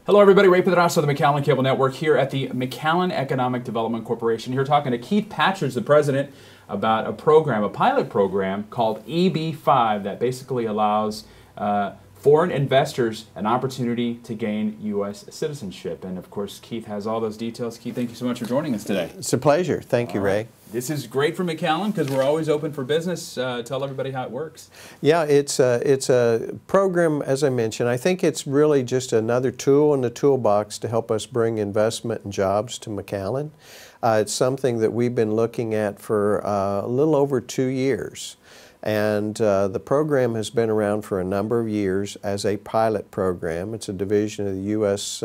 Hello everybody, Ray Pedrasso of the McAllen Cable Network here at the McAllen Economic Development Corporation. Here talking to Keith Patridge, the president, about a program, a pilot program called EB-5 that basically allows foreign investors an opportunity to gain U.S. citizenship. And of course, Keith has all those details. Keith, thank you so much for joining us today. It's a pleasure. Thank you, Ray. This is great for McAllen because we're always open for business. Tell everybody how it works. Yeah, it's a program, as I mentioned. I think it's really just another tool in the toolbox to help us bring investment and jobs to McAllen. It's something that we've been looking at for a little over 2 years. And the program has been around for a number of years as a pilot program. It's a division of the U.S.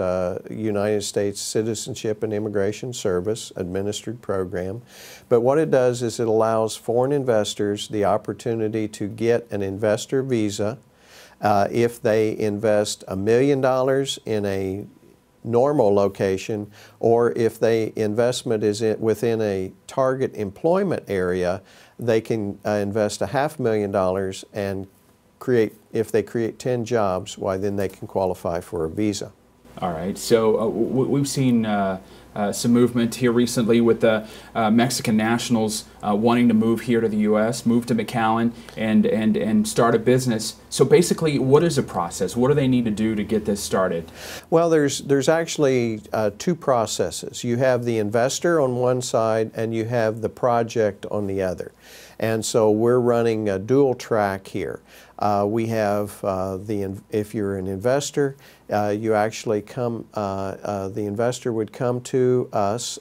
United States Citizenship and Immigration Service administered program. But what it does is it allows foreign investors the opportunity to get an investor visa if they invest $1 million in a normal location, or if the investment is within a target employment area, they can invest $500,000 and if they create 10 jobs, why then they can qualify for a visa. All right, so we've seen some movement here recently with the Mexican nationals wanting to move here to the U.S., move to McAllen, and start a business. So basically, what is the process? What do they need to do to get this started? Well, there's actually two processes. You have the investor on one side, and you have the project on the other. And so we're running a dual track here. We have if you're an investor, you actually come, the investor would come to us.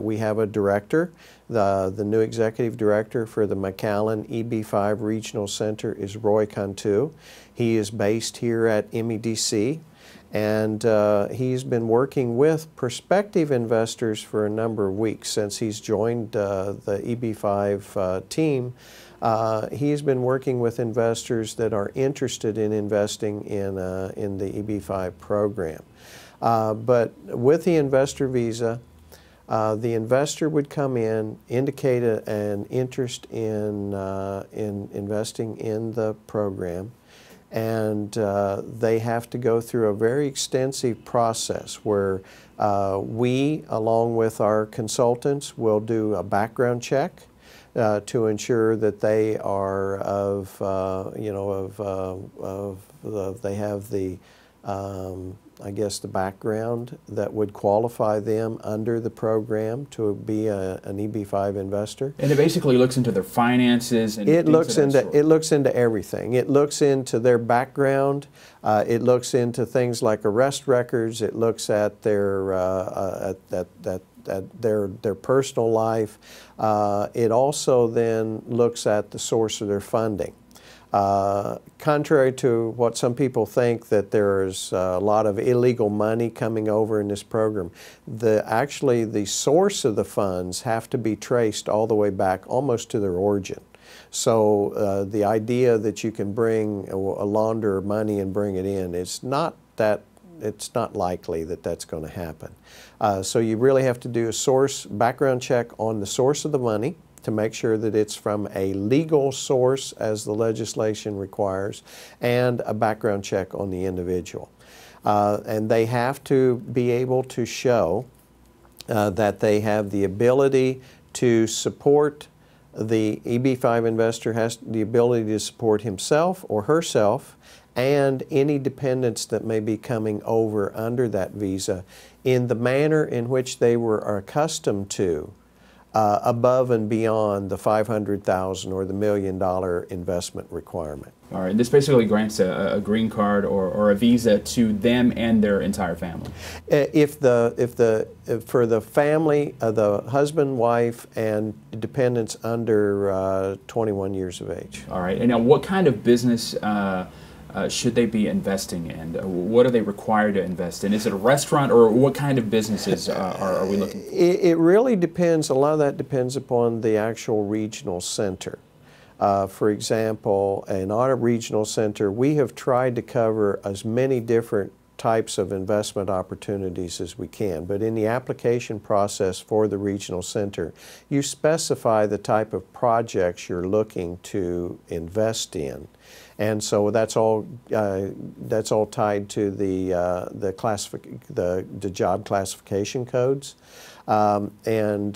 We have a director. The new executive director for the McAllen EB-5 Regional Center is Roy Cantu. He is based here at MEDC. And he's been working with prospective investors for a number of weeks since he's joined the EB-5 team. He's been working with investors that are interested in investing in the EB-5 program. But with the investor visa, the investor would come in, indicate an interest in investing in the program, and they have to go through a very extensive process where we, along with our consultants, will do a background check to ensure that they are they have the I guess the background that would qualify them under the program to be an EB-5 investor. And it basically looks into their finances and it looks into everything. It looks into their background. It looks into things like arrest records. It looks at their their personal life. It also then looks at the source of their funding. Contrary to what some people think, that there's a lot of illegal money coming over in this program, actually the source of the funds have to be traced all the way back almost to their origin. So the idea that you can launder money and bring it in, it's not likely that that's going to happen. So you really have to do a background check on the source of the money to make sure that it's from a legal source as the legislation requires, and a background check on the individual. And they have to be able to show that they have the ability to support, the EB-5 investor has the ability to support himself or herself and any dependents that may be coming over under that visa in the manner in which they were accustomed to, above and beyond the $500,000 or the $1 million investment requirement. All right, this basically grants a green card or a visa to them and their entire family. For the family, the husband, wife, and dependents under 21 years of age. All right, and now what kind of business should they be investing in? What are they required to invest in? Is it a restaurant, or what kind of businesses are we looking for? It really depends. A lot of that depends upon the actual regional center. For example, in our regional center, we have tried to cover as many different types of investment opportunities as we can. But in the application process for the regional center, you specify the type of projects you're looking to invest in. And so that's all tied to the job classification codes. And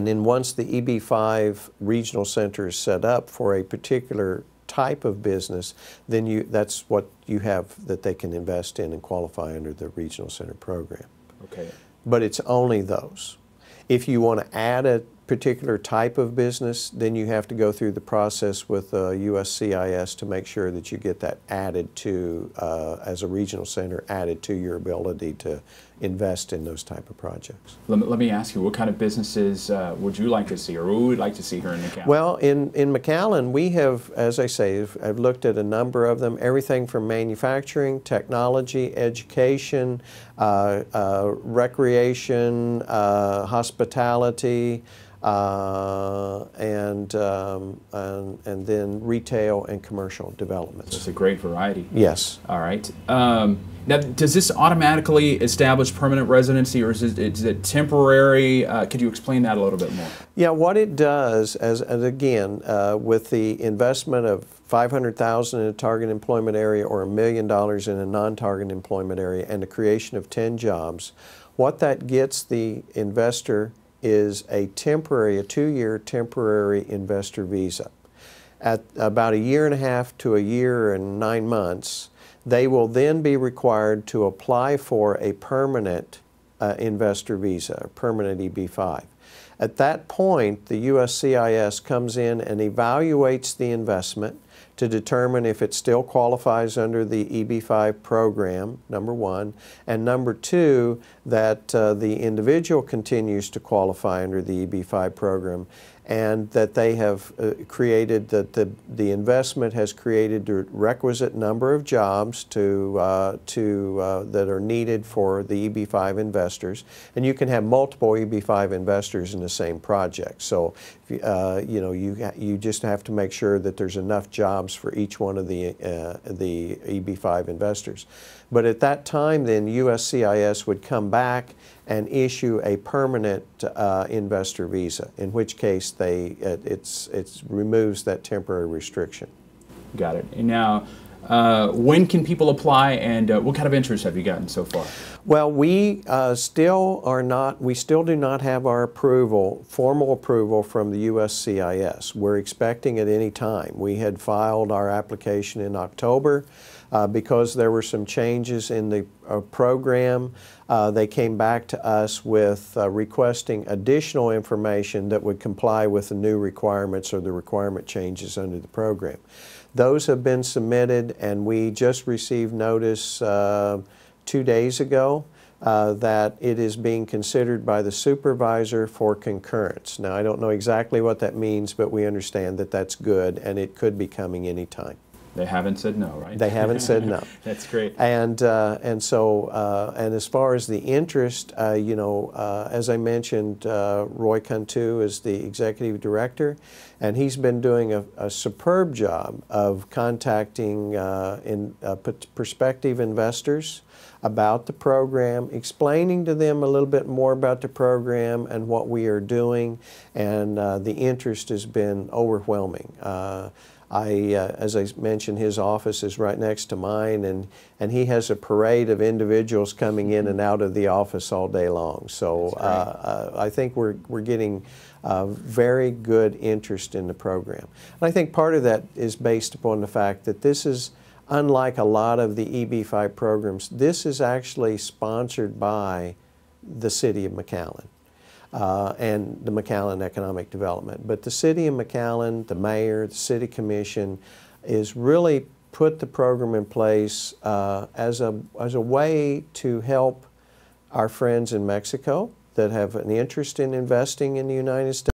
then once the EB5 regional center is set up for a particular type of business, then that's what you have that they can invest in and qualify under the regional center program. Okay. But it's only those. If you want to add a particular type of business, then you have to go through the process with USCIS to make sure that you get that added to, as a regional center, added to your ability to invest in those type of projects. Let me ask you, what kind of businesses would you like to see, or what would we like to see here in McAllen? Well, in McAllen, we have, as I say, I've looked at a number of them, everything from manufacturing, technology, education, recreation, hospitality, and then retail and commercial developments. So it's a great variety. Yes. All right. Now, does this automatically establish permanent residency, or is it temporary? Could you explain that a little bit more? Yeah, what it does, as again, with the investment of $500,000 in a target employment area or $1 million in a non-target employment area and the creation of 10 jobs, what that gets the investor is a 2-year temporary investor visa. At about 1.5 years to 1 year and 9 months, they will then be required to apply for a permanent investor visa, a permanent EB5. At that point, the USCIS comes in and evaluates the investment to determine if it still qualifies under the EB5 program, number one, and number two, that the individual continues to qualify under the EB5 program, and that they have created, that the investment has created the requisite number of jobs that are needed for the EB5 investors. And you can have multiple EB5 investors in the same project. So you know, you just have to make sure that there's enough jobs for each one of the EB5 investors. But at that time, then USCIS would come back and issue a permanent investor visa, in which case it removes that temporary restriction. Got it. And now, when can people apply, and what kind of interest have you gotten so far? Well, we still do not have our approval, formal approval from the USCIS. We're expecting at any time. We had filed our application in October. Because there were some changes in the program, they came back to us with requesting additional information that would comply with the new requirements or the requirement changes under the program. Those have been submitted, and we just received notice 2 days ago that it is being considered by the supervisor for concurrence. Now, I don't know exactly what that means, but we understand that that's good, and it could be coming any time. They haven't said no, right? They haven't said no. That's great. And as far as the interest, you know, as I mentioned, Roy Cantu is the executive director, and he's been doing a superb job of contacting prospective investors about the program, explaining to them a little bit more about the program and what we are doing, and the interest has been overwhelming. As I mentioned, his office is right next to mine, and he has a parade of individuals coming in and out of the office all day long. So I think we're getting very good interest in the program. And I think part of that is based upon the fact that this is, unlike a lot of the EB5 programs, this is actually sponsored by the City of McAllen. And the McAllen Economic Development. But the City of McAllen, the Mayor, the City Commission, is really put the program in place as a way to help our friends in Mexico that have an interest in investing in the United States.